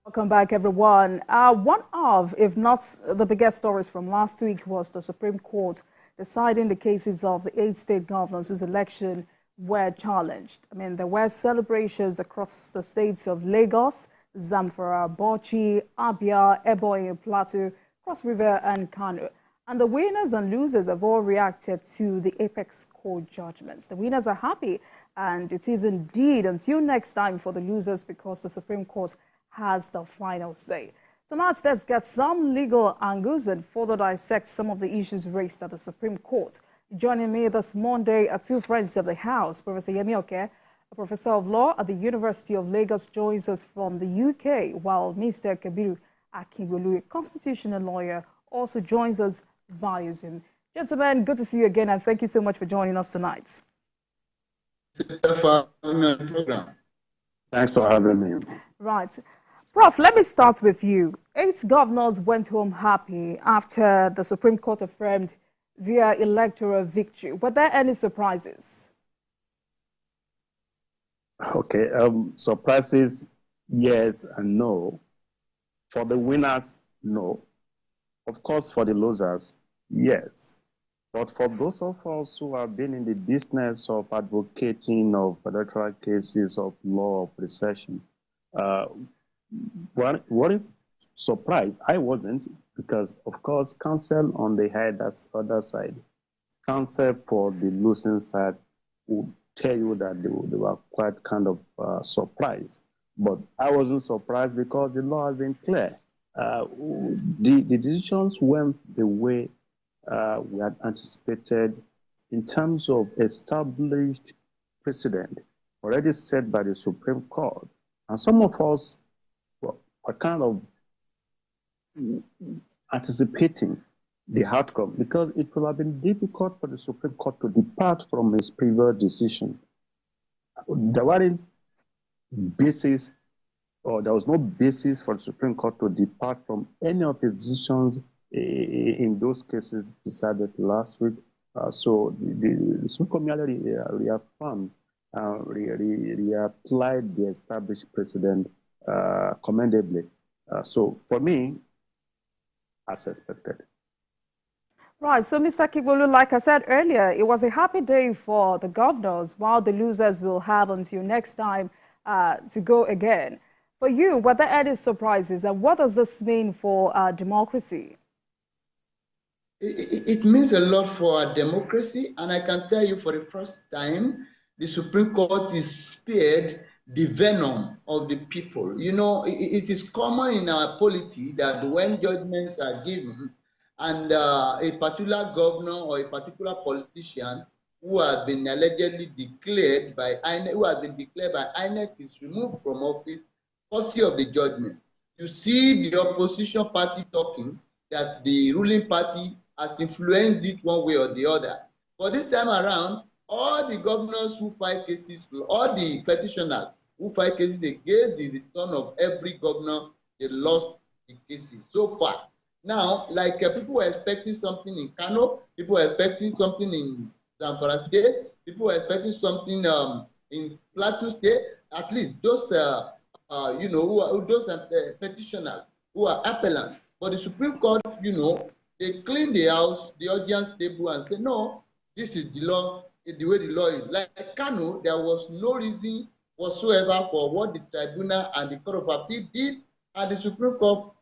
Welcome back, everyone. One of, if not the biggest stories from last week was the Supreme Court deciding the cases of the 8 state governors whose election were challenged. I mean, there were celebrations across the states of Lagos, Zamfara, Bauchi, Abia, Ebonyi, Plateau, Cross River, and Kano. And the winners and losers have all reacted to the Apex Court judgments. The winners are happy, and it is indeed until next time for the losers because the Supreme Court has the final say. Tonight, let's get some legal angles and further dissect some of the issues raised at the Supreme Court. Joining me this Monday are two friends of the House. Professor Yemi Oke, a professor of law at the University of Lagos, joins us from the UK, while Mr. Kabiru Akingbolu, a constitutional lawyer, also joins us via Zoom. Gentlemen, good to see you again, and thank you so much for joining us tonight. Thanks for having me on the program. Thanks for having me. Right. Prof, let me start with you. 8 governors went home happy after the Supreme Court affirmed their electoral victory. Were there any surprises? Okay, surprises, yes and no. For the winners, no. Of course, for the losers, yes. But for those of us who have been in the business of advocating of electoral cases of law of recession, what is surprise? I wasn't, because of course counsel on the other side, counsel for the losing side would tell you that they were quite kind of surprised. But I wasn't surprised because the law has been clear. The decisions went the way we had anticipated in terms of established precedent already set by the Supreme Court. And some of us are kind of anticipating the outcome because it would have been difficult for the Supreme Court to depart from its previous decision. There weren't basis, or there was no basis for the Supreme Court to depart from any of its decisions in those cases decided last week. So the Supreme Court merely reaffirmed, reapplied the established precedent commendably. So for me, as expected. Right, so Mr. Kigbolu, like I said earlier, it was a happy day for the governors, while the losers will have until next time to go again. For you, were there any surprises, and what does this mean for democracy? It means a lot for our democracy, and I can tell you for the first time, the Supreme Court is spared the venom of the people. You know, it is common in our polity that when judgments are given and a particular governor or a particular politician who has been allegedly declared by INEC, is removed from office, courtesy of the judgment, you see the opposition party talking that the ruling party has influenced it one way or the other. But this time around, all the governors who file cases, all the petitioners who file cases against the return of every governor, they lost the cases so far. Now, like people were expecting something in Kano, people were expecting something in Zamfara State, people were expecting something in Plateau State. At least those, those petitioners who are appellants. But the Supreme Court, they clean the house, the audience table, and say, no, this is the law, the way the law is. Like Kano, there was no reason whatsoever for what the tribunal and the Court of Appeal did, and the Supreme Court,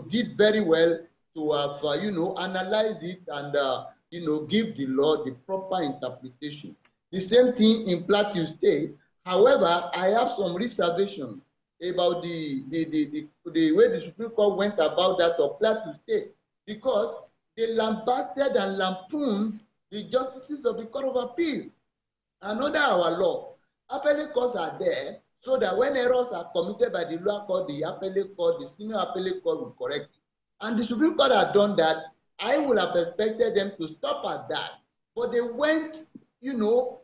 did very well to have, analyze it and, give the law the proper interpretation. The same thing in Plateau State. However, I have some reservations about the way the Supreme Court went about that of Plateau State, because they lambasted and lampooned the justices of the Court of Appeal. And under our law, appellate courts are there so that when errors are committed by the lower court, the appellate court, the senior appellate court will correct it. And the Supreme Court had done that. I would have expected them to stop at that. But they went,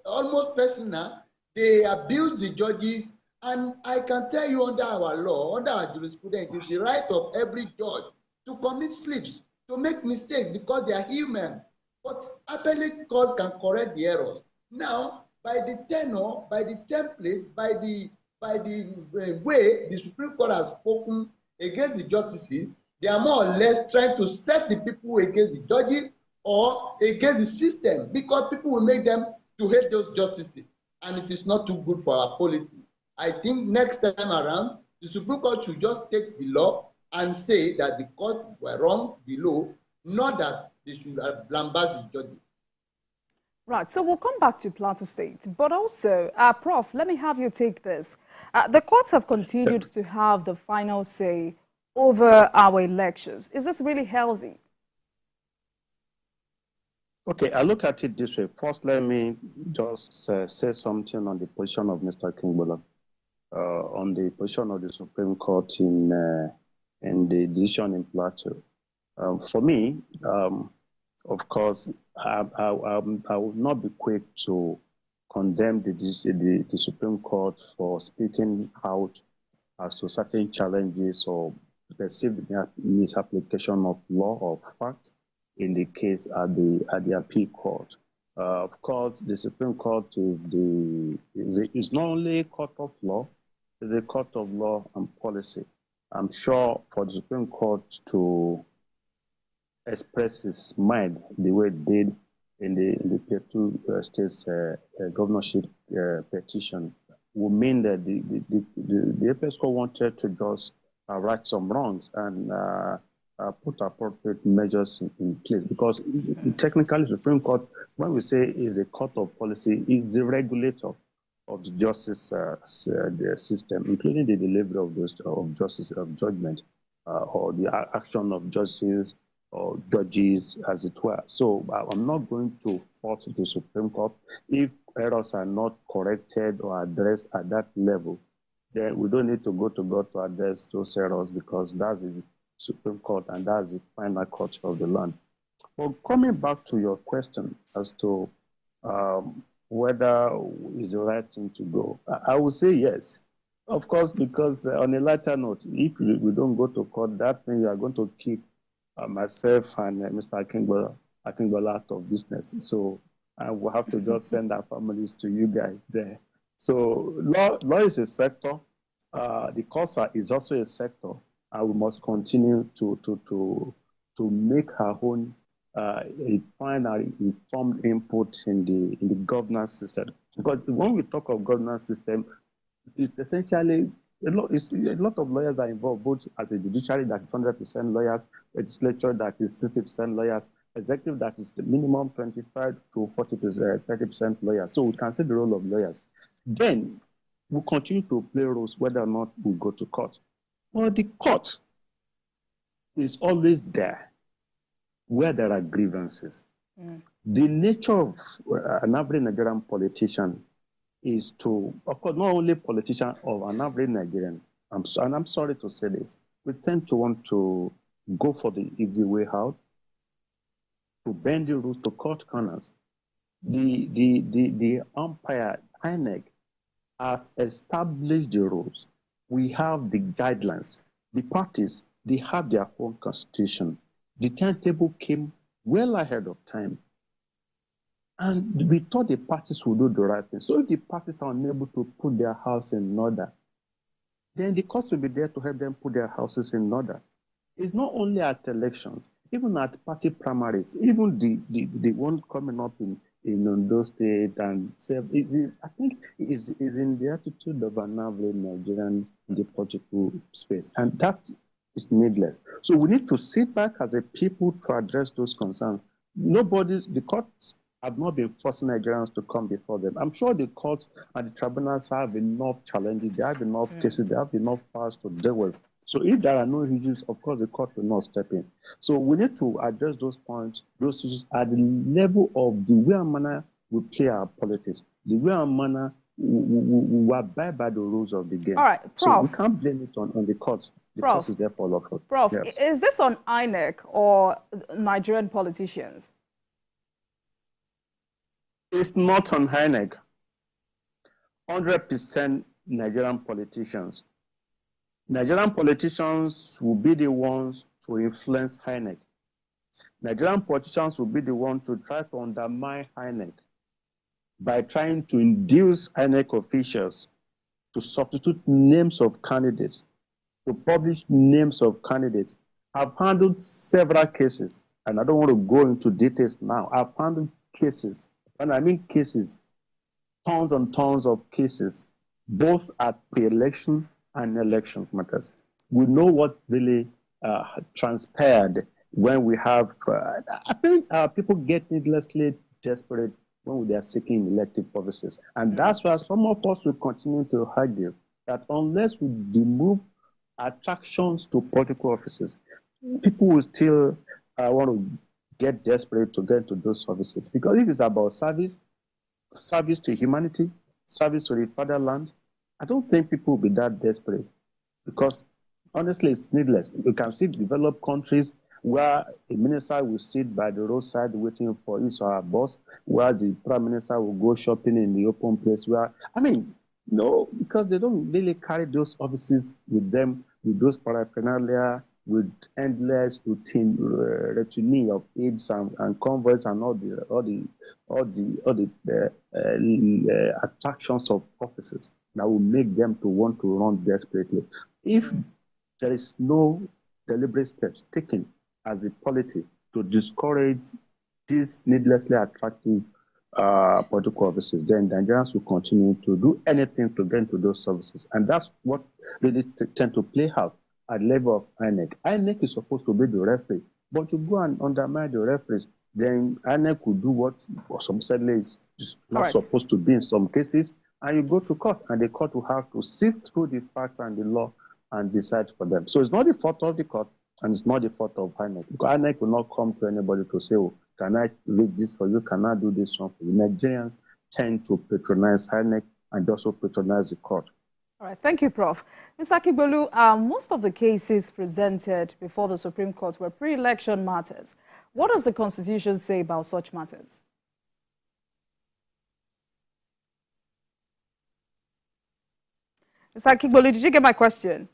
almost personal. They abused the judges. And I can tell you under our law, under our jurisprudence, it is the right of every judge to commit slips, to make mistakes because they are human. But appellate courts can correct the errors. Now, by the tenor, by the template, by the way the Supreme Court has spoken against the justices. They are more or less trying to set the people against the judges or against the system, because people will make them to hate those justices, and it is not too good for our polity. I think next time around, the Supreme Court should just take the law and say that the court were wrong below, not that they should lambast the judges. Right, so we'll come back to Plateau State, but also, Prof, let me have you take this. The courts have continued to have the final say over our elections. Is this really healthy? Okay, I look at it this way. First, let me just say something on the position of Mr. Kingbola, on the position of the Supreme Court in the decision in Plateau. For me, of course, I would not be quick to condemn the Supreme Court for speaking out as to certain challenges or perceived misapplication of law or fact in the case at the appeal court. Of course, the Supreme Court is not only a court of law, it's a court of law and policy. I'm sure for the Supreme Court to express its mind the way it did in the Plateau State's governorship petition would mean that the apex court wanted to just right some wrongs and put appropriate measures in place, because technically the Supreme Court, when we say is a court of policy, is the regulator of the justice the system, including the delivery of justice of judgment or the action of justices or judges, as it were. So I'm not going to fault the Supreme Court. If errors are not corrected or addressed at that level, then we don't need to go to God to address those errors, because that's the Supreme Court and that's the final court of the land. But coming back to your question as to whether it's the right thing to go, I would say yes. Of course, because on a lighter note, if we don't go to court, that means you are going to keep myself and Mr. Akingbola out of business. So I will have to just send our families to you guys there. So law is a sector. The courts is also a sector, and we must continue to make our own final informed input in the governance system. Because when we talk of governance system, it's essentially a lot of lawyers are involved, both as a judiciary that is 100% lawyers, legislature that is 60% lawyers, executive that is the minimum 25 to 30% lawyers. So we can see the role of lawyers. Then we continue to play roles whether or not we go to court. Well, the court is always there where there are grievances. The nature of an average Nigerian politician is to, of course, not only politician of an average Nigerian, and I'm sorry to say this, we tend to want to go for the easy way out, to bend the rules to cut corners. The umpire, INEC, has established the rules. We have the guidelines. The parties, they have their own constitution. The timetable came well ahead of time. And we thought the parties would do the right thing. So if the parties are unable to put their house in order, then the courts will be there to help them put their houses in order. It's not only at elections, even at party primaries, even the one coming up in Ondo State, and I think is in the attitude of an average Nigerian in the political space. And that is needless. So we need to sit back as a people to address those concerns. The courts have not been forcing Nigerians to come before them. I'm sure the courts and the tribunals have enough challenges, they have enough cases, they have enough powers to deal with. So if there are no issues, of course, the court will not step in. So we need to address those points, those issues at the level of the way and manner we play our politics, the way and manner we abide by the rules of the game. All right, Prof. So we can't blame it on the courts. The court is there for lawful. Prof, yes. Is this on INEC or Nigerian politicians? It's not on INEC. 100% Nigerian politicians. Nigerian politicians will be the ones to influence INEC. Nigerian politicians will be the ones to try to undermine INEC. by trying to induce INEC officials to substitute names of candidates, to publish names of candidates. I've handled several cases, and I don't want to go into details now. I've handled cases, and I mean cases, tons and tons of cases, both at pre-election and election matters. We know what really transpired when we have, I think people get needlessly desperate when they are seeking elective offices. And that's why some of us will continue to argue that unless we remove attractions to political offices, people will still want to get desperate to get into those offices. Because if it's about service, service to humanity, service to the fatherland, I don't think people will be that desperate. Because honestly, it's needless. You can see developed countries where a minister will sit by the roadside waiting for his or her boss, where the prime minister will go shopping in the open place. No, because they don't really carry those offices with them, with those paraphernalia, with endless routine retinue of aides and convoys and all the attractions of offices that will make them to want to run desperately. If there is no deliberate steps taken as a polity to discourage these needlessly attractive political offices, then Nigerians will continue to do anything to get into those services. And that's what really tend to play out at the level of INEC. INEC is supposed to be the referee, but you go and undermine the referees, then INEC will do what supposedly is not supposed to be in some cases, and you go to court, and the court will have to sift through the facts and the law and decide for them. So it's not the fault of the court, and it's not the fault of INEC. Because INEC will not come to anybody to say, oh, can I read this for you? Can I do this one for you? Nigerians tend to patronize INEC and also patronize the court. All right, thank you, Prof. Mr. Akigbolu, most of the cases presented before the Supreme Court were pre-election matters. What does the Constitution say about such matters? Mr. Akigbolu, did you get my question?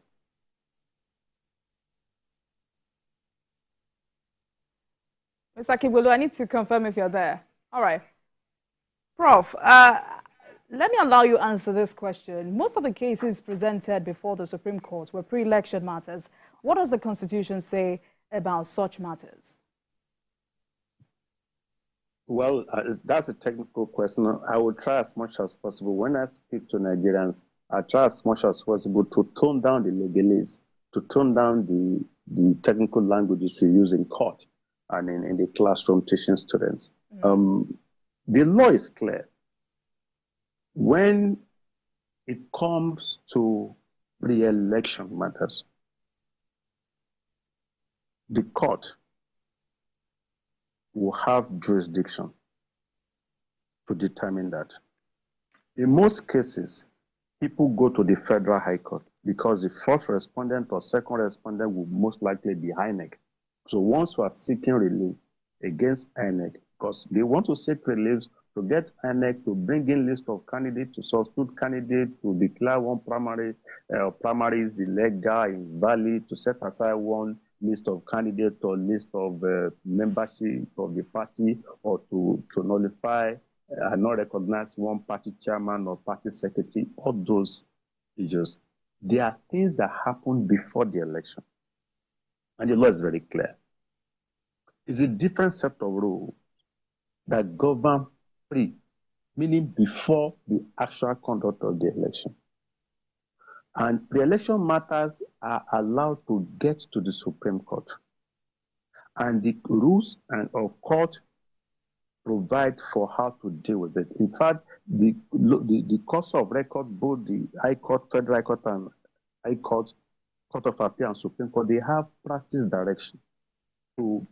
Mr. Akigbolu, I need to confirm if you're there. All right. Prof, let me allow you to answer this question. Most of the cases presented before the Supreme Court were pre-election matters. What does the Constitution say about such matters? Well, that's a technical question. I will try as much as possible. When I speak to Nigerians, I try as much as possible to tone down the legalese, to tone down the technical languages we use in court and in the classroom teaching students. The law is clear. When it comes to re-election matters, the court will have jurisdiction to determine that. In most cases, people go to the Federal High Court because the first respondent or second respondent will most likely be INEC. So once we are seeking relief against INEC, because they want to seek relief to get INEC to bring in list of candidates, to substitute candidates, to declare one primaries illegal, invalid, to set aside one list of candidates or list of membership of the party, or to nullify and not recognize one party chairman or party secretary. All those issues, they are things that happen before the election. And the law is very clear. It's a different set of rules that govern pre, meaning before the actual conduct of the election. And pre-election matters are allowed to get to the Supreme Court. And the rules of court provide for how to deal with it. In fact, the courts of record, both the High Court, Federal High Court, and High Court, Court of Appeal, and Supreme Court, they have practice direction to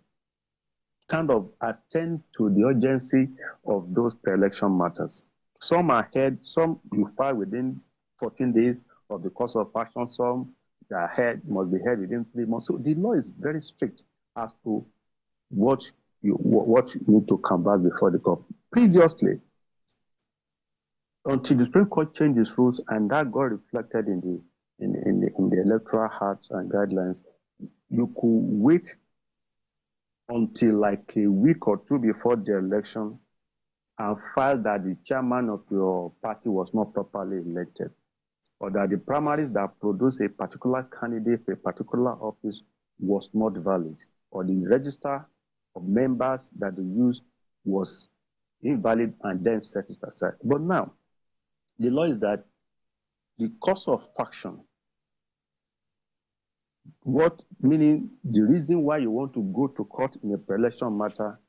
kind of attend to the urgency of those pre-election matters. Some are heard, some you file within 14 days of the course of action, some are heard, must be heard within 3 months. So the law is very strict as to what you need to come back before the court. Previously, until the Supreme Court changed its rules, and that got reflected in the electoral acts and guidelines, you could wait until like a week or two before the election and filed that the chairman of your party was not properly elected, or that the primaries that produce a particular candidate for a particular office was not valid, or the register of members that they used was invalid, and then set it aside. But now, the law is that the cause of faction, meaning the reason why you want to go to court in a pre-election matter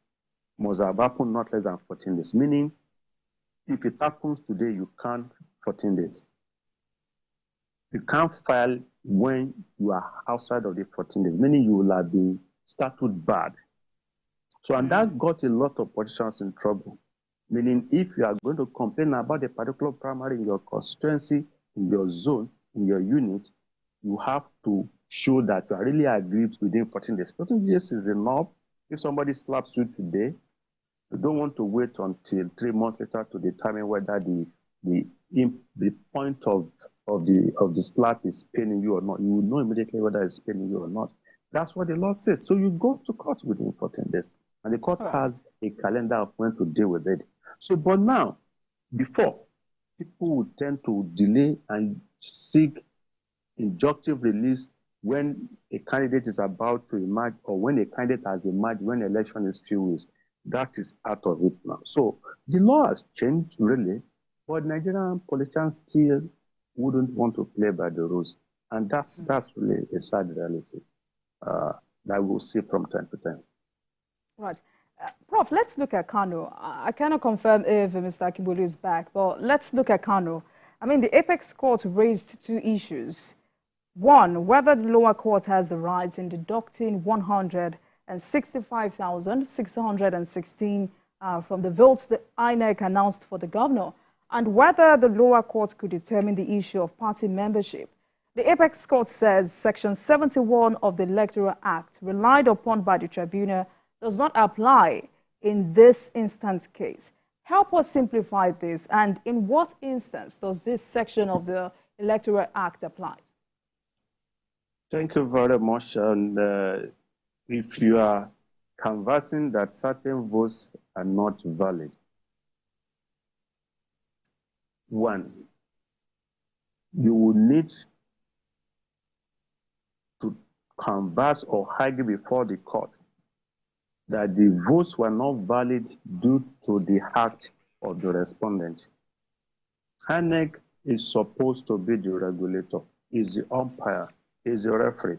must have happened not less than 14 days. Meaning, if it happens today, you can't 14 days. You can't file when you are outside of the 14 days, meaning you will have been statute barred. So, and that got a lot of politicians in trouble. Meaning, if you are going to complain about a particular primary in your constituency, in your zone, in your unit, you have to show that you are really aggrieved within 14 days. 14 days is enough. If somebody slaps you today, you don't want to wait until 3 months later to determine whether the point of the slap is paining you or not. You will know immediately whether it's paining you or not. That's what the law says. So you go to court within 14 days, and the court has a calendar of when to deal with it. So, but now, before, people would tend to delay and seek injunctive release when a candidate is about to emerge, or when a candidate has emerged, when election is few weeks. That is out of it now. So the law has changed, really, but Nigerian politicians still wouldn't want to play by the rules. And that's really a sad reality that we'll see from time to time. Right. Prof, let's look at Kano. I cannot confirm if Mr. Akibolu is back, but let's look at Kano. I mean, the Apex Court raised two issues. One, whether the lower court has the right in deducting 165,616 from the votes the INEC announced for the governor, and whether the lower court could determine the issue of party membership. The Apex Court says Section 71 of the Electoral Act, relied upon by the tribunal, does not apply in this instant case. Help us simplify this, and in what instance does this section of the Electoral Act apply? Thank you very much. And if you are canvassing that certain votes are not valid, one, you will need to canvass or argue before the court that the votes were not valid due to the act of the respondent. INEC is supposed to be the regulator, is the umpire, is the referee.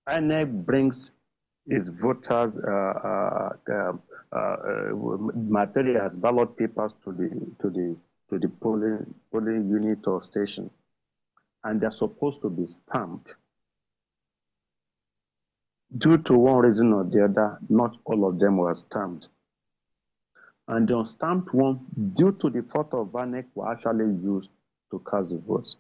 INEC brings its voters' materials, ballot papers to the polling unit or station, and they're supposed to be stamped. Due to one reason or the other, not all of them were stamped. And the unstamped one, due to the fault of INEC, were actually used to cast the votes.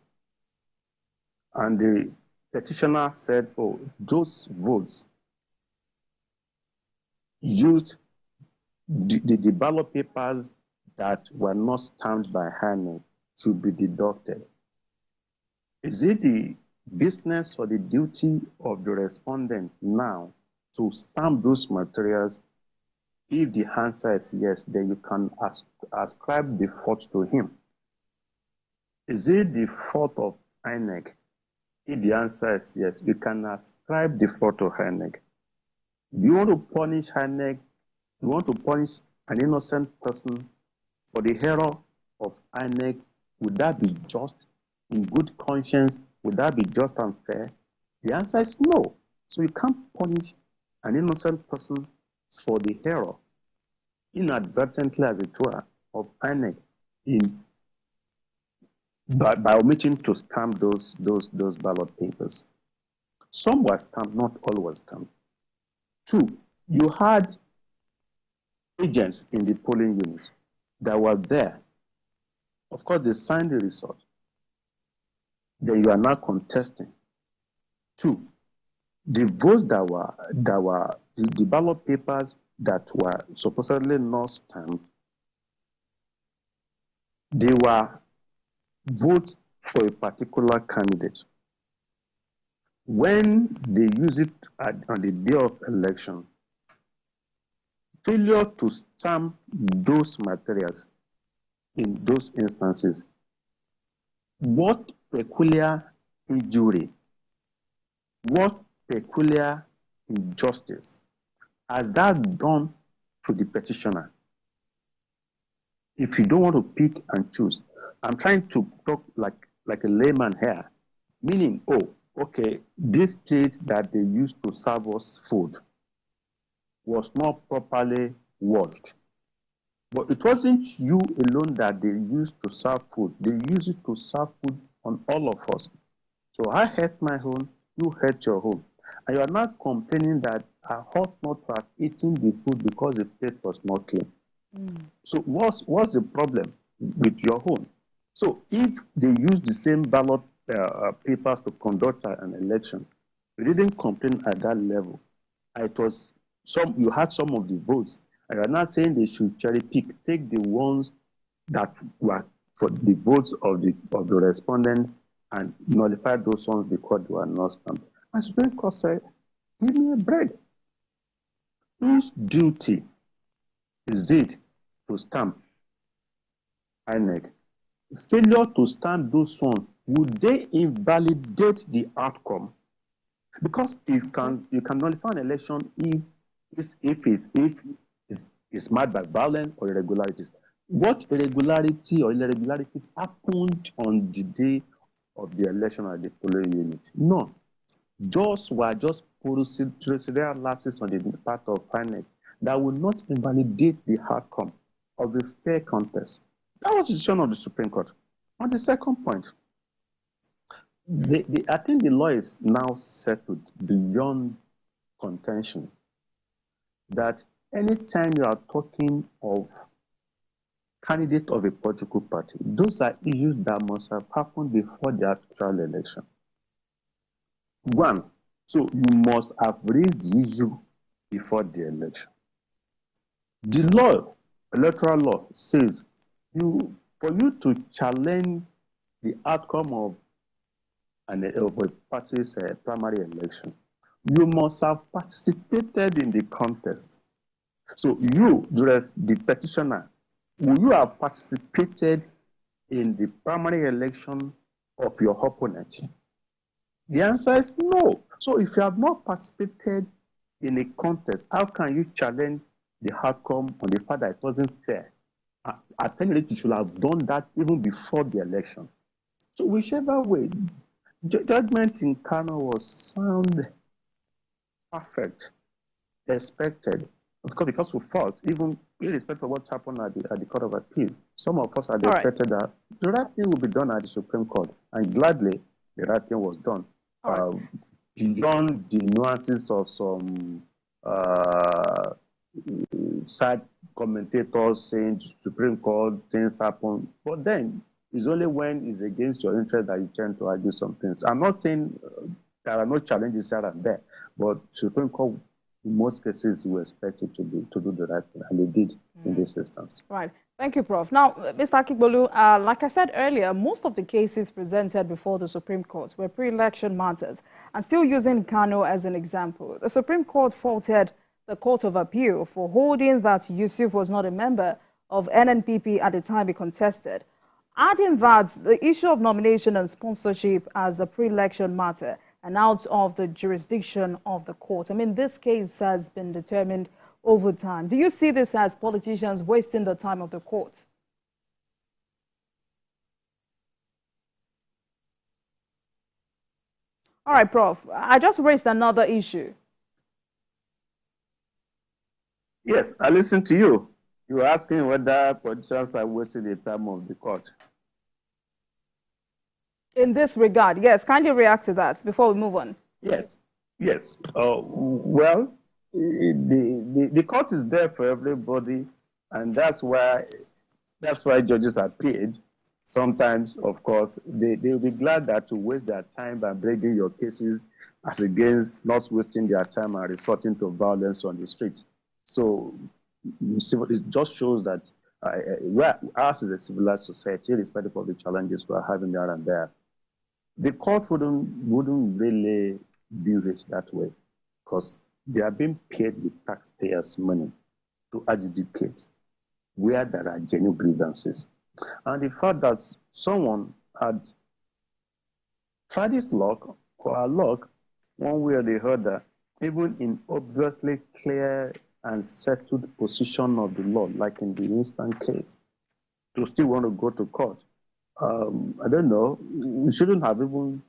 And the petitioner said, oh, those votes used the ballot papers that were not stamped by INEC should be deducted. Is it the business or the duty of the respondent now to stamp those materials? If the answer is yes, then you can ascribe the fault to him. Is it the fault of INEC? If the answer is yes, you can ascribe the fault to INEC. Do you want to punish INEC? You want to punish an innocent person for the error of INEC? Would that be just? In good conscience, would that be just and fair? The answer is no. So you can't punish an innocent person for the error, inadvertently as it were, of INEC by omitting to stamp those ballot papers. Some were stamped, not all were stamped. Two, you had agents in the polling units that were there. Of course, they signed the result. Then you are now contesting. Two, the votes that were the ballot papers that were supposedly not stamped, they were votes for a particular candidate. When they use it on the day of election, failure to stamp those materials in those instances, what peculiar injury, what peculiar injustice has that done to the petitioner? If you don't want to pick and choose, I'm trying to talk like a layman here, meaning, oh, okay, this plate that they used to serve us food was not properly washed. But it wasn't you alone that they used to serve food. They used it to serve food on all of us. So I hate my own, you hate your own. And you are not complaining that I ought not to have eaten the food because the plate was not clean. So what's the problem with your own? So if they use the same ballot papers to conduct an election, you didn't complain at that level. It was you had some of the votes. And you're not saying they should cherry pick, take the ones that were for the votes of the respondent and nullify those ones because they were not stamped. And Supreme Court said, give me a break. Whose duty is it to stamp INEC? Failure to stamp those ones, would they invalidate the outcome? Because you can nullify an election if it's marked by violence or irregularities. What irregularity or irregularities happened on the day of the election at the polling unit? None. Were just procedural lapses on the part of INEC that would not invalidate the outcome of a fair contest. That was the decision of the Supreme Court. On the second point, I think the law is now settled beyond contention that anytime you are talking of candidate of a political party, those are issues that must have happened before the actual election. One, so you must have raised the issue before the election. The law, electoral law, says for you to challenge the outcome of a party's primary election, you must have participated in the contest. So you, the petitioner, will you have participated in the primary election of your opponent? The answer is no. So if you have not participated in a contest, how can you challenge the outcome on the fact that it wasn't fair? At any rate, you should have done that even before the election. So whichever way, judgment in Kano was sound, perfect, expected. Of course, because we fought, even irrespective of what happened at the Court of Appeal, some of us had expected that the right thing would be done at the Supreme Court, and gladly, the right thing was done. Beyond the nuances of some side commentators saying Supreme Court things happen, but then it's only when it's against your interest that you tend to argue some things. I'm not saying there are no challenges here and there, but Supreme Court in most cases we expect it to do the right thing, and they did in this instance. Right. Thank you, Prof. Now, Mr. Akigboolu, like I said earlier, most of the cases presented before the Supreme Court were pre-election matters. And still using Kano as an example, the Supreme Court faulted the Court of Appeal for holding that Yusuf was not a member of NNPP at the time he contested, adding that the issue of nomination and sponsorship as a pre-election matter and out of the jurisdiction of the court. I mean, this case has been determined over time. Do you see this as politicians wasting the time of the court? All right, Prof. I just raised another issue. Yes, I listen to you. You're asking whether politicians are wasting the time of the court. In this regard, yes, kindly react to that before we move on. Yes. Well, the court is there for everybody, and that's why judges are paid. Sometimes, of course, they'll be glad that to waste their time by bringing your cases as against not wasting their time and resorting to violence on the streets. So it just shows that ours is a civilized society, irrespective of the challenges we're having there and there. The court wouldn't really view it that way because they are being paid with taxpayers' money. to adjudicate where there are genuine grievances. And the fact that someone had tried his luck or her luck one way or the other, even in obviously clear and settled position of the law, like in the instant case, to still want to go to court. I don't know, it shouldn't have even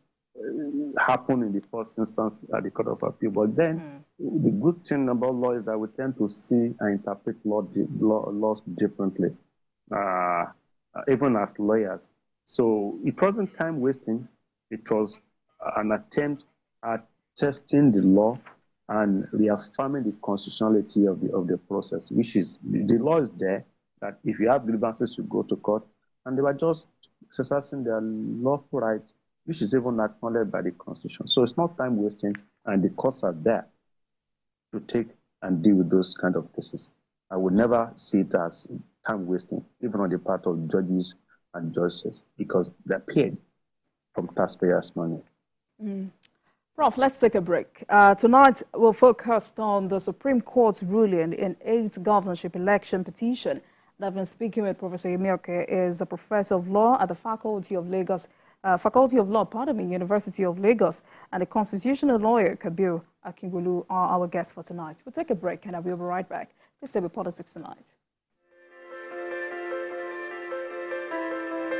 happened in the first instance at the Court of Appeal. But then the good thing about law is that we tend to see and interpret laws differently, even as lawyers. So it wasn't time wasting. It was an attempt at testing the law and reaffirming the constitutionality of the process, which is, the law is there, that if you have grievances, you go to court, and they were just exercising their lawful right, which is even acknowledged by the Constitution. So it's not time wasting, and the courts are there to take and deal with those kind of cases. I would never see it as time wasting, even on the part of judges and justices, because they're paid from taxpayers' money. Prof, let's take a break. Tonight, we'll focus on the Supreme Court's ruling in 8th governorship election petition. And I've been speaking with Professor Emioke, is a professor of law at the Faculty of Law, University of Lagos, and a constitutional lawyer, Kabir Akingulu, are our guests for tonight. We'll take a break and we'll be right back. Please stay with Politics Tonight.